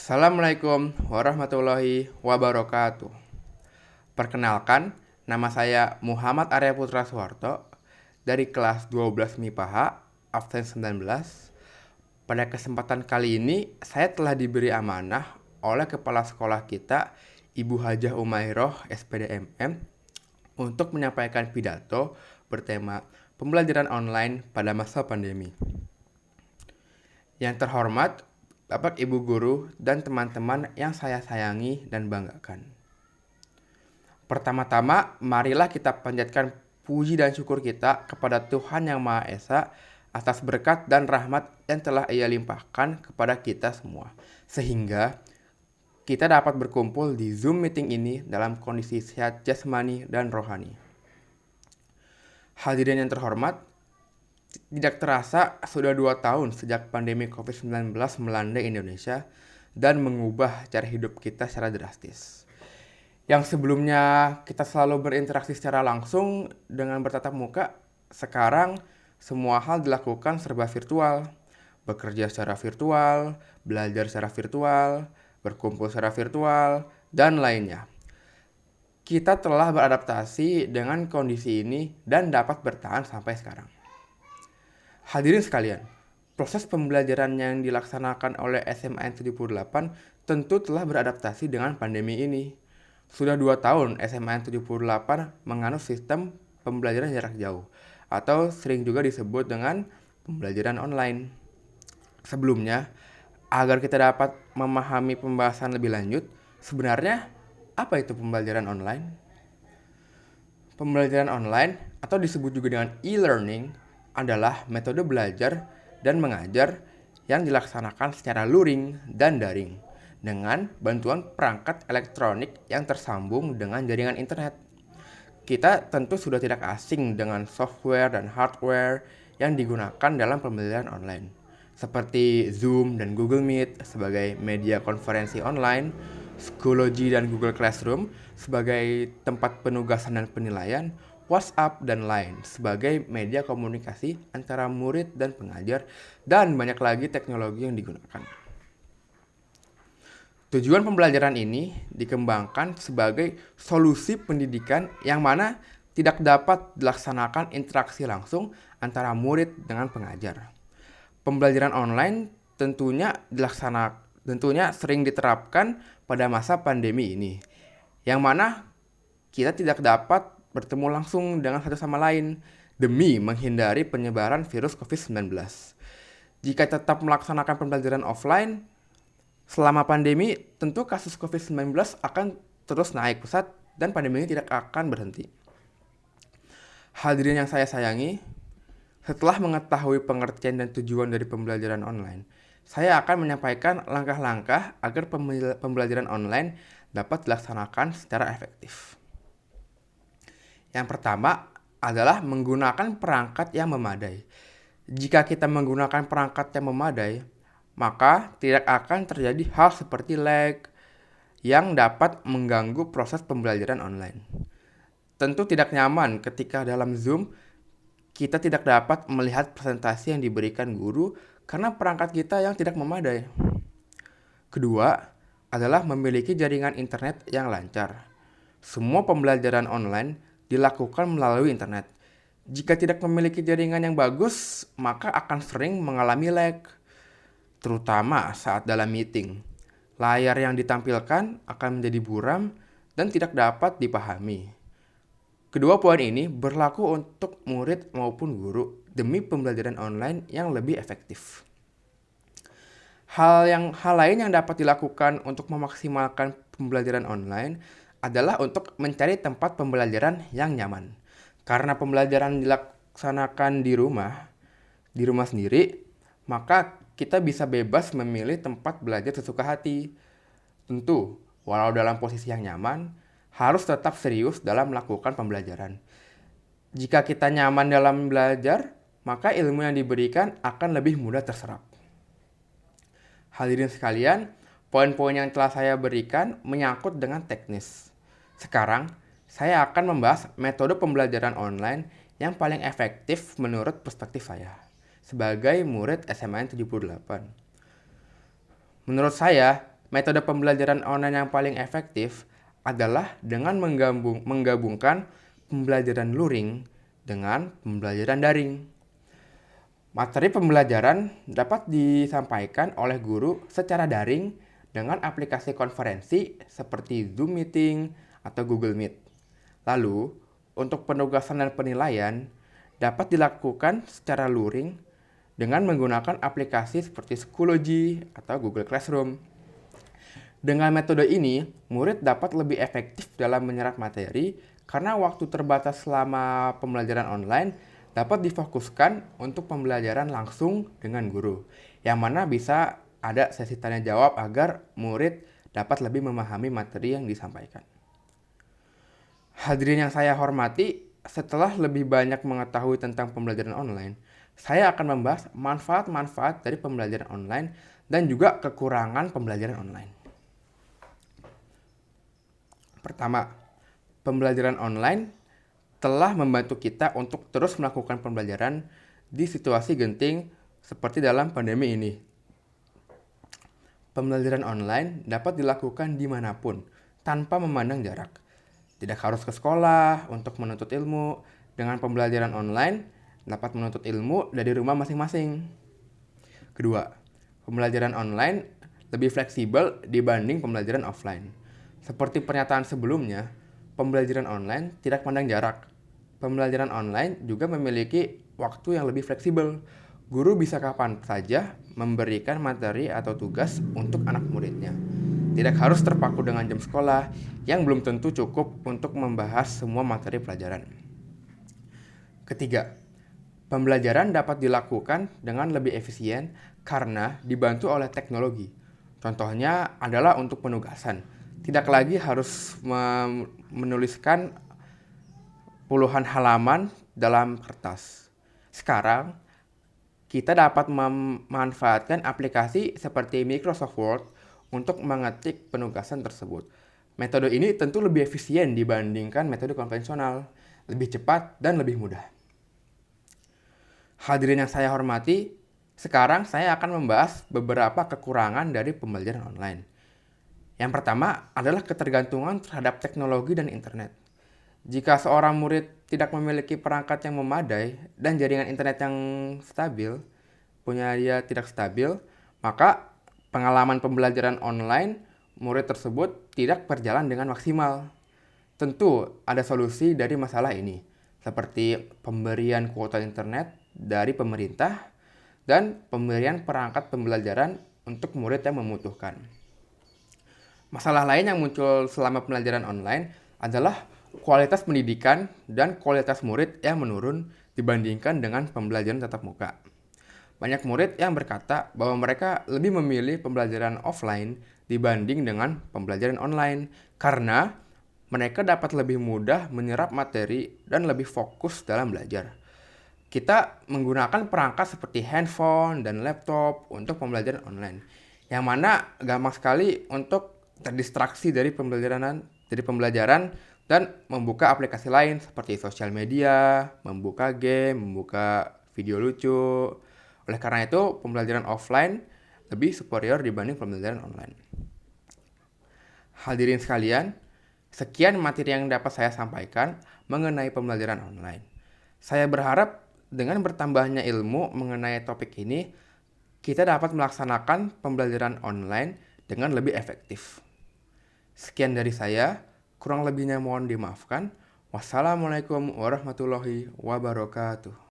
Assalamualaikum warahmatullahi wabarakatuh. Perkenalkan, nama saya Muhammad Arya Putra Suharto dari kelas 12 MIPA absen 19. Pada kesempatan kali ini, saya telah diberi amanah oleh kepala sekolah kita, Ibu Hajah Umairoh SPDMM, untuk menyampaikan pidato bertema pembelajaran online pada masa pandemi. Yang terhormat, Bapak Ibu Guru dan teman-teman yang saya sayangi dan banggakan. Pertama-tama, marilah kita panjatkan puji dan syukur kita kepada Tuhan Yang Maha Esa atas berkat dan rahmat yang telah Ia limpahkan kepada kita semua. Sehingga kita dapat berkumpul di Zoom meeting ini dalam kondisi sehat jasmani dan rohani. Hadirin yang terhormat, tidak terasa sudah 2 tahun sejak pandemi COVID-19 melanda Indonesia dan mengubah cara hidup kita secara drastis. Yang sebelumnya kita selalu berinteraksi secara langsung dengan bertatap muka, sekarang semua hal dilakukan serba virtual. Bekerja secara virtual, belajar secara virtual, berkumpul secara virtual, dan lainnya. Kita telah beradaptasi dengan kondisi ini dan dapat bertahan sampai sekarang. Hadirin sekalian, proses pembelajaran yang dilaksanakan oleh SMAN 78 tentu telah beradaptasi dengan pandemi ini. Sudah 2 tahun SMAN 78 menganut sistem pembelajaran jarak jauh, atau sering juga disebut dengan pembelajaran online. Sebelumnya, agar kita dapat memahami pembahasan lebih lanjut, sebenarnya apa itu pembelajaran online? Pembelajaran online, atau disebut juga dengan e-learning, adalah metode belajar dan mengajar yang dilaksanakan secara luring dan daring dengan bantuan perangkat elektronik yang tersambung dengan jaringan internet. Kita tentu sudah tidak asing dengan software dan hardware yang digunakan dalam pembelajaran online, seperti Zoom dan Google Meet sebagai media konferensi online, Schoology dan Google Classroom sebagai tempat penugasan dan penilaian, WhatsApp dan lain sebagai media komunikasi antara murid dan pengajar, dan banyak lagi teknologi yang digunakan. Tujuan pembelajaran ini dikembangkan sebagai solusi pendidikan yang mana tidak dapat dilaksanakan interaksi langsung antara murid dengan pengajar. Pembelajaran online tentunya sering diterapkan pada masa pandemi ini, yang mana kita tidak dapat bertemu langsung dengan satu sama lain demi menghindari penyebaran virus COVID-19. Jika tetap melaksanakan pembelajaran offline selama pandemi, tentu kasus COVID-19 akan terus naik pesat dan pandemi ini tidak akan berhenti. Hadirin yang saya sayangi, setelah mengetahui pengertian dan tujuan dari pembelajaran online, saya akan menyampaikan langkah-langkah agar pembelajaran online dapat dilaksanakan secara efektif. Yang pertama adalah menggunakan perangkat yang memadai. Jika kita menggunakan perangkat yang memadai, maka tidak akan terjadi hal seperti lag yang dapat mengganggu proses pembelajaran online. Tentu tidak nyaman ketika dalam Zoom kita tidak dapat melihat presentasi yang diberikan guru karena perangkat kita yang tidak memadai. Kedua adalah memiliki jaringan internet yang lancar. Semua pembelajaran online dilakukan melalui internet. Jika tidak memiliki jaringan yang bagus, maka akan sering mengalami lag, terutama saat dalam meeting. Layar yang ditampilkan akan menjadi buram dan tidak dapat dipahami. Kedua poin ini berlaku untuk murid maupun guru demi pembelajaran online yang lebih efektif. Hal lain yang dapat dilakukan untuk memaksimalkan pembelajaran online adalah untuk mencari tempat pembelajaran yang nyaman. Karena pembelajaran dilaksanakan di rumah sendiri, maka kita bisa bebas memilih tempat belajar sesuka hati. Tentu, walau dalam posisi yang nyaman, harus tetap serius dalam melakukan pembelajaran. Jika kita nyaman dalam belajar, maka ilmu yang diberikan akan lebih mudah terserap. Hadirin sekalian, poin-poin yang telah saya berikan menyangkut dengan teknis. Sekarang, saya akan membahas metode pembelajaran online yang paling efektif menurut perspektif saya sebagai murid SMAN 78. Menurut saya, Metode pembelajaran online yang paling efektif adalah dengan menggabungkan pembelajaran luring dengan pembelajaran daring. Materi pembelajaran dapat disampaikan oleh guru secara daring dengan aplikasi konferensi seperti Zoom Meeting atau Google Meet. Lalu, untuk penugasan dan penilaian dapat dilakukan secara luring dengan menggunakan aplikasi seperti Schoology atau Google Classroom. Dengan metode ini, murid dapat lebih efektif dalam menyerap materi karena waktu terbatas selama pembelajaran online dapat difokuskan untuk pembelajaran langsung dengan guru, yang mana bisa ada sesi tanya jawab agar murid dapat lebih memahami materi yang disampaikan. Hadirin yang saya hormati, setelah lebih banyak mengetahui tentang pembelajaran online, saya akan membahas manfaat-manfaat dari pembelajaran online dan juga kekurangan pembelajaran online. Pertama, pembelajaran online telah membantu kita untuk terus melakukan pembelajaran di situasi genting seperti dalam pandemi ini. Pembelajaran online dapat dilakukan dimanapun, tanpa memandang jarak. Tidak harus ke sekolah untuk menuntut ilmu. Dengan pembelajaran online, dapat menuntut ilmu dari rumah masing-masing. Kedua, pembelajaran online lebih fleksibel dibanding pembelajaran offline. Seperti pernyataan sebelumnya, pembelajaran online tidak pandang jarak. Pembelajaran online juga memiliki waktu yang lebih fleksibel. Guru bisa kapan saja memberikan materi atau tugas untuk anak muridnya. Tidak harus terpaku dengan jam sekolah yang belum tentu cukup untuk membahas semua materi pelajaran. Ketiga, pembelajaran dapat dilakukan dengan lebih efisien karena dibantu oleh teknologi. Contohnya adalah untuk penugasan. Tidak lagi harus menuliskan puluhan halaman dalam kertas. Sekarang, kita dapat memanfaatkan aplikasi seperti Microsoft Word untuk mengetik penugasan tersebut. Metode ini tentu lebih efisien dibandingkan metode konvensional, lebih cepat dan lebih mudah. Hadirin yang saya hormati, sekarang saya akan membahas beberapa kekurangan dari pembelajaran online. Yang pertama adalah ketergantungan terhadap teknologi dan internet. Jika seorang murid tidak memiliki perangkat yang memadai dan jaringan internet yang stabil, dia tidak stabil, maka pengalaman pembelajaran online murid tersebut tidak berjalan dengan maksimal. Tentu ada solusi dari masalah ini, seperti pemberian kuota internet dari pemerintah dan pemberian perangkat pembelajaran untuk murid yang membutuhkan. Masalah lain yang muncul selama pembelajaran online adalah kualitas pendidikan dan kualitas murid yang menurun dibandingkan dengan pembelajaran tatap muka. Banyak murid yang berkata bahwa mereka lebih memilih pembelajaran offline dibanding dengan pembelajaran online karena mereka dapat lebih mudah menyerap materi dan lebih fokus dalam belajar. Kita menggunakan perangkat seperti handphone dan laptop untuk pembelajaran online, yang mana gampang sekali untuk terdistraksi dari pembelajaran dan membuka aplikasi lain seperti sosial media, membuka game, membuka video lucu. Oleh karena itu, pembelajaran offline lebih superior dibanding pembelajaran online. Hadirin sekalian, sekian materi yang dapat saya sampaikan mengenai pembelajaran online. Saya berharap dengan bertambahnya ilmu mengenai topik ini, kita dapat melaksanakan pembelajaran online dengan lebih efektif. Sekian dari saya. Kurang lebihnya mohon dimaafkan. Wassalamualaikum warahmatullahi wabarakatuh.